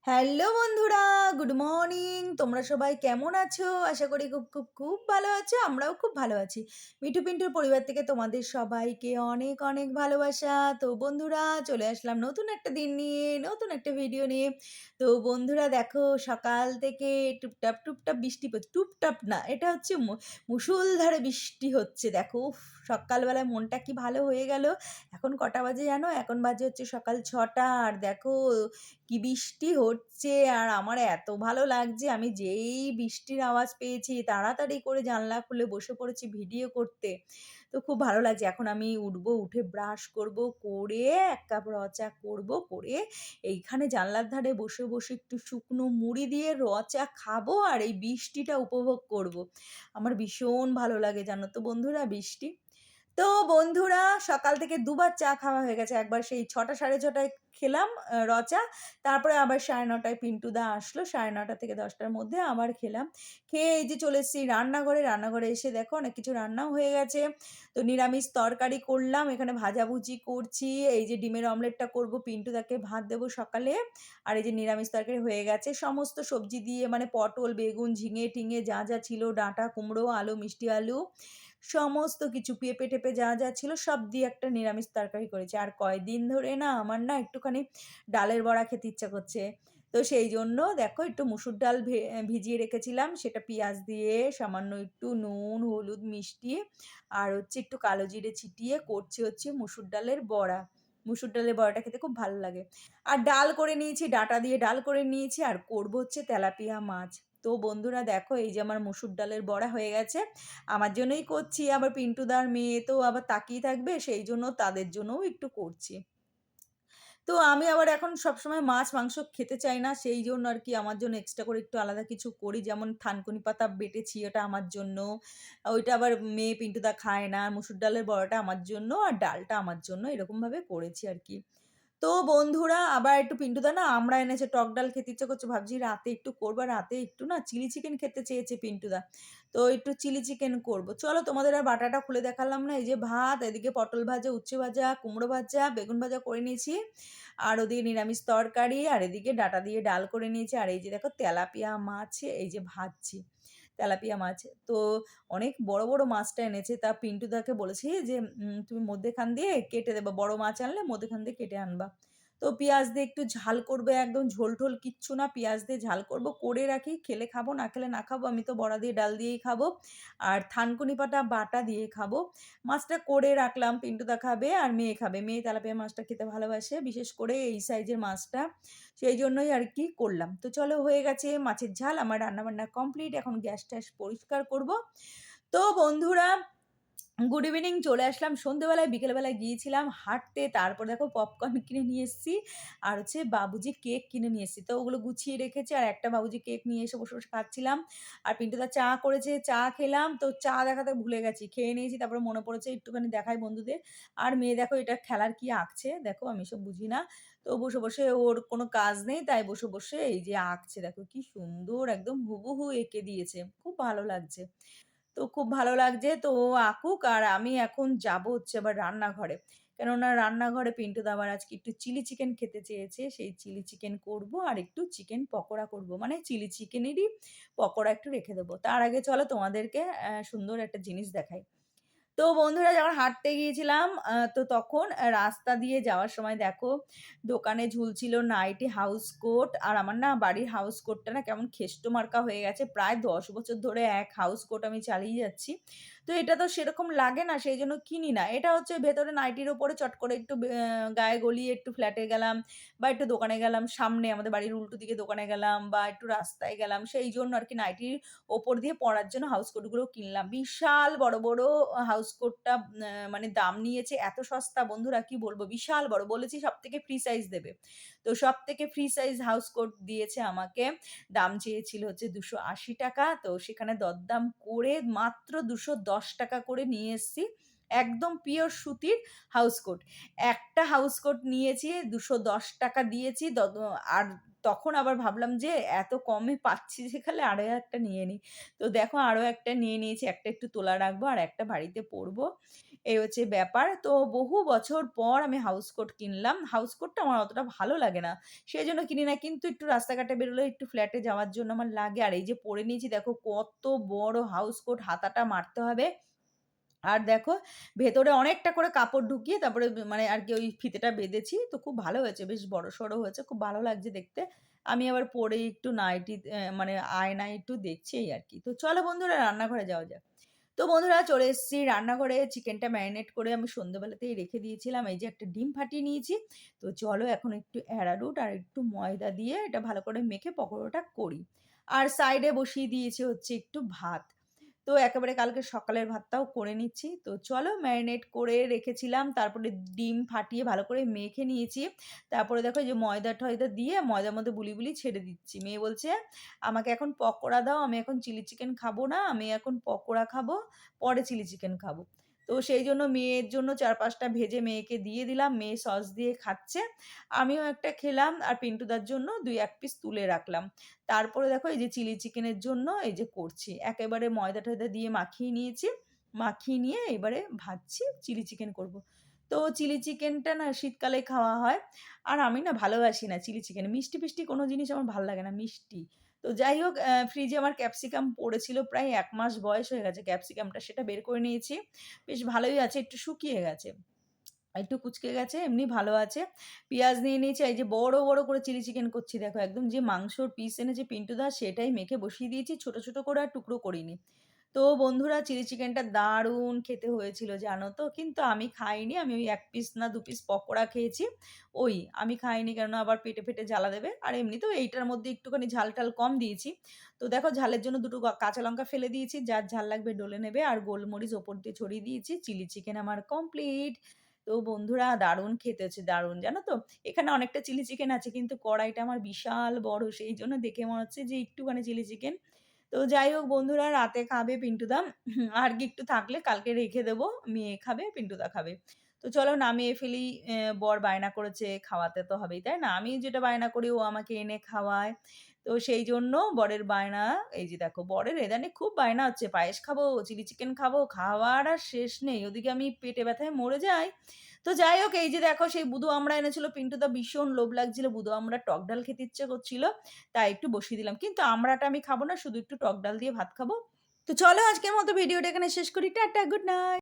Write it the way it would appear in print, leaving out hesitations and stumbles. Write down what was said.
Hello বন্ধুরা, good morning. তোমরা সবাই কেমন আছো? আশা করি খুব খুব খুব ভালো আছো। আমরাও খুব ভালো আছি। মিঠু পিন্টুর পরিবার থেকে তোমাদের সবাইকে অনেক অনেক ভালোবাসা। তো বন্ধুরা, চলে আসলাম নতুন একটা দিন নিয়ে, নতুন একটা ভিডিও নিয়ে। তো বন্ধুরা দেখো, সকাল থেকে টুপটাপ টুপটাপ বৃষ্টি পড়ছে। টুপটাপ না, এটা হচ্ছে মুষলধারে বৃষ্টি হচ্ছে। দেখো উফ, সকালবেলায় মনটা কি ভালো হয়ে গেল। এখন কটা বাজে জানো? এখন বাজে হচ্ছে সকাল ৬টা। আর দেখো কি বৃষ্টি হচ্ছে, আর আমার এত ভালো লাগছে। আমি যেই বৃষ্টির আওয়াজ পেয়েছি তাড়াতাড়ি করে জানলা খুলে বসে পড়েছি ভিডিও করতে। তো খুব ভালো লাগছে। এখন আমি উঠবো, উঠে ব্রাশ করব, করে ১ কাপ র চা করব, করে এইখানে জানলার ধারে বসে বসে একটু শুকনো মুড়ি দিয়ে র চা খাবো আর এই বৃষ্টিটা উপভোগ করব। আমার ভীষণ ভালো লাগে জানো তো বন্ধুরা বৃষ্টি। তো বন্ধুরা, সকাল থেকে দুবার চা খাওয়া হয়ে গেছে। একবার সেই ৬টা ৬:৩০ খেলাম র চা। তারপরে আবার ৯:৩০ পিন্টুদা আসলো। ৯:৩০ থেকে ১০টার মধ্যে আবার খেলাম। খেয়ে এই যে চলে এসেছি রান্নাঘরে। রান্নাঘরে এসে দেখো অনেক কিছু রান্নাও হয়ে গেছে। তো নিরামিষ তরকারি করলাম। এখানে ভাজাভুজি করছি। এই যে ডিমের অমলেটটা করব, পিন্টুদাকে ভাত দেবো সকালে। আর এই যে নিরামিষ তরকারি হয়ে গেছে। সমস্ত সবজি দিয়ে মানে পটল, বেগুন, ঝিঙে-টিঙে যা যা ছিল, ডাঁটা, কুমড়ো, আলু, মিষ্টি আলু সমস্ত কিছু পেঁপে-টেপে যা যা ছিল সব দিয়ে একটা নিরামিষ তরকারি করেছি। আর কয়দিন ধরে না আমার না একটুখানি ডালের বড়া খেতে ইচ্ছা করছে। তো সেই জন্য দেখো একটু মুসুর ডাল ভিজিয়ে রেখেছিলাম। সেটা পেঁয়াজ দিয়ে সামান্য একটু নুন, হলুদ, মিষ্টি আর হচ্ছে একটু কালো জিরে ছিটিয়ে করছি হচ্ছে মুসুর ডালের বড়া। মুসুর ডালের বড়াটা খেতে খুব ভালো লাগে। আর ডাল করে নিয়েছি, ডাঁটা দিয়ে ডাল করে নিয়েছি আর করব হচ্ছে তেলাপিয়া মাছ। তো বন্ধুরা দেখো, এই যে আমার মুসুর ডালের বড়া হয়ে গেছে। আমার জন্যই করছি, আবার পিন্টুদার মেয়ে তো আবার তাকিয়ে থাকবে, সেই জন্য তাদের জন্যও একটু করছি। তো আমি আবার এখন সবসময় মাছ মাংস খেতে চাই না, সেই জন্য আর কি আমার জন্য এক্সট্রা করে একটু আলাদা কিছু করি। যেমন থানকুনি পাতা বেটেছি, ওটা আমার জন্য। ওইটা আবার মেয়ে পিন্টুদা খায় না। মুসুর ডালের বড়াটা আমার জন্য আর ডালটা আমার জন্য, এরকমভাবে করেছি আর কি। তো বন্ধুরা, আবার একটু পিন্টুদা না আমড়া এনেছে, টক ডাল খেতে ইচ্ছে করছে। ভাবছি রাতে একটু করবো। রাতে একটু না চিলি চিকেন খেতে চেয়েছে পিন্টুদা। তো একটু চিলি চিকেন করব। চলো তোমাদের আর বাটাটা খুলে দেখালাম না। এই যে ভাত, এদিকে পটল ভাজা, উচ্ছে ভাজা, কুমড়ো ভাজা, বেগুন ভাজা করে নিয়েছি। আর ওদিকে নিরামিষ তরকারি, আর এদিকে ডাঁটা দিয়ে ডাল করে নিয়েছি। আর এই যে দেখো তেলাপিয়া মাছ এই যে ভাজছি। তেলাপিয়া মাছ। তো অনেক বড়, বড় মাছটা এনেছে। তা পিন্টুদাকে বলেছি যে, তুমি মধ্যেখান দিয়ে কেটে দেবা। বড় মাছ আনলে মধ্যেখান দিয়ে কেটে আনবা।" তো পেঁয়াজ দিয়ে একটু ঝাল করবে, একদম ঝোল-টোল কিচ্ছু না। পেঁয়াজ দিয়ে ঝাল করব। করে রাখি। খেলে খাবো, না খেলে না খাবো। আমি তো বড়া দিয়ে ডাল দিয়েই খাবো। আর থানকুনি পাতা বাটা দিয়ে খাবো। মাছটা করে রাখলাম। পিন্টুদা খাবে আর মেয়ে খাবে। মেয়ে তেলাপিয়া মাছটা খেতে ভালোবাসে। বিশেষ করে এই সাইজের মাছটা। সেই জন্যই আর কি করলাম। তো চলো, হয়ে গেছে মাছের ঝাল। আমার রান্নাবান্না কমপ্লিট। এখন গ্যাস-ট্যাস পরিষ্কার করব। তো বন্ধুরা, গুড ইভিনিং। চলে আসলাম সন্ধ্যেবেলায়। বিকেলবেলায় গিয়েছিলাম হাঁটতে। তারপর দেখো পপকর্ন কিনে নিয়ে এসেছি। আর হচ্ছে বাবুজি কেক কিনে নিয়ে এসেছি। তো ওগুলো গুছিয়ে রেখেছি। আর একটা বাবুজি কেক নিয়ে এসে বসে, বসে খাচ্ছিলাম। আর পিন্টুদা চা করেছে, চা খেলাম। তো চা দেখাতে ভুলে গেছি। খেয়ে নিয়েছি। তারপরে মনে পড়েছে একটুখানি দেখাই বন্ধুদের। আর মেয়ে দেখো এটা খেলার কি আঁকছে। দেখো আমি এসব বুঝি না। তো বসে, বসে ওর কোনো কাজ নেই। তাই বসে, বসে এই যে আঁকছে। দেখো কি সুন্দর একদম হুবহু এঁকে দিয়েছে। খুব ভালো লাগছে। তো খুব ভালো লাগছে। তো ও আঁকুক, আর আমি এখন যাবো হচ্ছে আবার রান্নাঘরে। কেননা রান্নাঘরে পিন্টুদা আবার আজকে একটু চিলি চিকেন খেতে চেয়েছে। সেই চিলি চিকেন করব আর একটু চিকেন পকোড়া করব। মানে চিলি চিকেনেরই পকোড়া একটু রেখে দেবো। তার আগে চলো তোমাদেরকে সুন্দর একটা জিনিস দেখাই। তো বন্ধুরা, যখন হাঁটতে গিয়েছিলাম তো তখন রাস্তা দিয়ে যাওয়ার সময় দেখো দোকানে ঝুলছিল নাইটি, হাউস কোট। আর আমার না বাড়ির হাউস কোটটা না কেমন খেস্টো মার্কা হয়ে গেছে। প্রায় ১০ বছর ধরে এক হাউস কোট আমি চালিয়ে যাচ্ছি। তো এটা তো সেরকম লাগে না, সেইজন্য কিনি না। এটা হচ্ছে ভেতরে নাইটির উপরে চট করে একটু গায়ে গলিয়ে একটু ফ্ল্যাটে গেলাম বা একটু দোকানে গেলাম, সামনে আমাদের বাড়ির উল্টো দিকে দোকানে গেলাম বা একটু রাস্তায় গেলাম। সেইজন্য আরকি নাইটির ওপর দিয়ে পরার জন্য হাউস কোটগুলো কিনলাম। বিশাল বড়, বড় হাউস কোটটা মানে দাম নিয়েছে এত সস্তা বন্ধুরা কি বলব, বিশাল বড়। বলেছি সবথেকে ফ্রি সাইজ দেবে। তো সবথেকে ফ্রি সাইজ হাউস কোট দিয়েছে আমাকে। দাম চেয়েছিল হচ্ছে ৳২৮০। তো সেখানে দরদাম করে মাত্র ৳২১০ করে নিয়ে এসেছি। একদম পিওর সুতির হাউস কোট। একটা হাউস কোট নিয়েছি ৳২১০ দিয়েছি। আর তখন আবার ভাবলাম যে এত কমে পাচ্ছি যেখানে আরো একটা নিয়ে নিই। তো দেখো আরো একটা নিয়ে নিয়েছি। একটা একটু তোলা রাখবো আর একটা বাড়িতে পরবো। এই হচ্ছে ব্যাপার। তো বহু বছর পর আমি হাউস কোট কিনলাম। হাউস কোটটা আমার অতটা ভালো লাগে না। সেজন্য কিনি না। কিন্তু একটু রাস্তাঘাটে বেরোলে একটু ফ্ল্যাটে যাওয়ার জন্য আমার লাগে। আর এই যে পরে নিয়েছি দেখো কত বড় হাউস কোট, হাতাটা মারতে হবে। আর দেখো ভেতরে অনেকটা করে কাপড় ঢুকিয়ে তারপরে মানে আরকি ওই ফিতেটা বেঁধেছি। তো খুব ভালো হয়েছে। বেশ বড়সড় হয়েছে। খুব ভালো লাগছে দেখতে। আমি আবার পরে একটু নাইটি মানে আয়নায় একটু দেখছি এই আরকি। তো চলো বন্ধুরা রান্নাঘরে যাওয়া যাক। তো বন্ধুরা চলে এসেছি রান্নাঘরে। চিকেনটা ম্যারিনেট করে আমি সন্ধ্যেবেলাতেই রেখে দিয়েছিলাম। এই যে একটা ডিম ফাটিয়ে নিয়েছি। তো চলো এখন একটু অ্যারারুট আর একটু ময়দা দিয়ে এটা ভালো করে মেখে পকোড়াটা করি। আর সাইডে বসিয়ে দিয়েছি হচ্ছে একটু ভাত। তো একেবারে কালকে সকালের ভাতটাও করে নিচ্ছি। তো চলো ম্যারিনেট করে রেখেছিলাম। তারপরে ডিম ফাটিয়ে ভালো করে মেখে নিয়েছি। তারপরে দেখো এই যে ময়দা-টয়দা দিয়ে ময়দার মধ্যে বুলি ছেড়ে দিচ্ছি। মেয়ে বলছে, "আমাকে এখন পকোড়া দাও। আমি এখন চিলি চিকেন খাবো না। আমি এখন পকোড়া খাবো। পরে চিলি চিকেন খাবো।" তো সেইজন্য মেয়ের জন্য ৪-৫ টা ভেজে মেয়েকে দিয়ে দিলাম। মেয়ে সস দিয়ে খাচ্ছে। আমিও একটা খেলাম আর পিন্টুদার জন্য ২-১ পিস তুলে রাখলাম। তারপরে দেখো এই যে চিলি চিকেনের জন্য এই যে করছি। একেবারে ময়দা-টয়দা দিয়ে মাখিয়ে নিয়েছি। মাখিয়ে নিয়ে এবারে ভাজছি, চিলি চিকেন করব। তো চিলি চিকেনটা না শীতকালে খাওয়া হয়। আর আমি না ভালোবাসি না চিলি চিকেন। মিষ্টি-ফিষ্টি কোনো জিনিস আমার ভাল লাগে না, মিষ্টি। তো যাই হোক ফ্রিজে আমার ক্যাপসিকাম পড়েছিল প্রায় ১ মাস বয়স হয়ে গেছে ক্যাপসিকামটা। সেটা বের করে নিয়েছি। বেশ ভালোই আছে, একটু শুকিয়ে গেছে। একটু কুঁচকে গেছে, এমনি ভালো আছে। পেঁয়াজ নিয়ে নিয়েছি, এই যে বড় করে চিলি চিকেন করছি দেখো। একদম যে মাংসর পিস এনেছে পিন্টুদা সেটাই মেখে বসিয়ে দিয়েছি। ছোট করে আর টুকরো করিনি। তো বন্ধুরা চিলি চিকেনটা দারুণ খেতে হয়েছিল জানো তো? কিন্তু আমি খাইনি। আমি ওই ১ পিস না ২ পিস পকোড়া খেয়েছি। ওই আমি খাইনি কেননা আবার পেটে জ্বালা দেবে। আর এমনিতেও এইটার মধ্যে একটুখানি ঝাল-টাল কম দিয়েছি। তো দেখো ঝালের জন্য ২ টো কাঁচা লঙ্কা ফেলে দিয়েছি। যার ঝাল লাগবে ডলে নেবে। আর গোলমরিচ ওপর দিয়ে ছড়িয়ে দিয়েছি। চিলি চিকেন আমার কমপ্লিট। তো বন্ধুরা দারুণ খেতে হয়েছে, দারুণ জানো তো? এখানে অনেকটা চিলি চিকেন আছে কিন্তু কড়াইটা আমার বিশাল বড়। সেইজন্য দেখে মনে হচ্ছে যে একটুখানি চিলি চিকেন। তো যাই হোক বন্ধুরা রাতে খাবে পিন্টুদা। আর কি একটু থাকলে কালকে রেখে দেবো। মেয়ে খাবে, পিন্টুদা খাবে। তো চলো নামিয়ে ফেলি। বর বায়না করেছে খাওয়াতে তো হবেই, তাই না? আমি যেটা বায়না করি ও আমাকে এনে খাওয়ায়। তো সেইজন্য বরের বায়না এই যে দেখো বরের ইদানিং খুব বায়না হচ্ছে পায়েস খাবো, চিলি চিকেন খাবো, খাওয়ার আর শেষ নেই। ওদিকে আমি পেটে ব্যথায় মরে যাই। তো যাই হোক এই যে দেখো সেই বুদু আমড়া এনেছিল পিন্টুদা ভীষণ লোভ লাগছিল। বুদু আমড়ার টক ডাল খেতে ইচ্ছে করছিল। তাই একটু বসিয়ে দিলাম। কিন্তু আমড়াটা আমি খাবো না। শুধু একটু টক ডাল দিয়ে ভাত খাবো। তো চলো আজকের মতো ভিডিওটা এখানে শেষ করি। Tata, good night.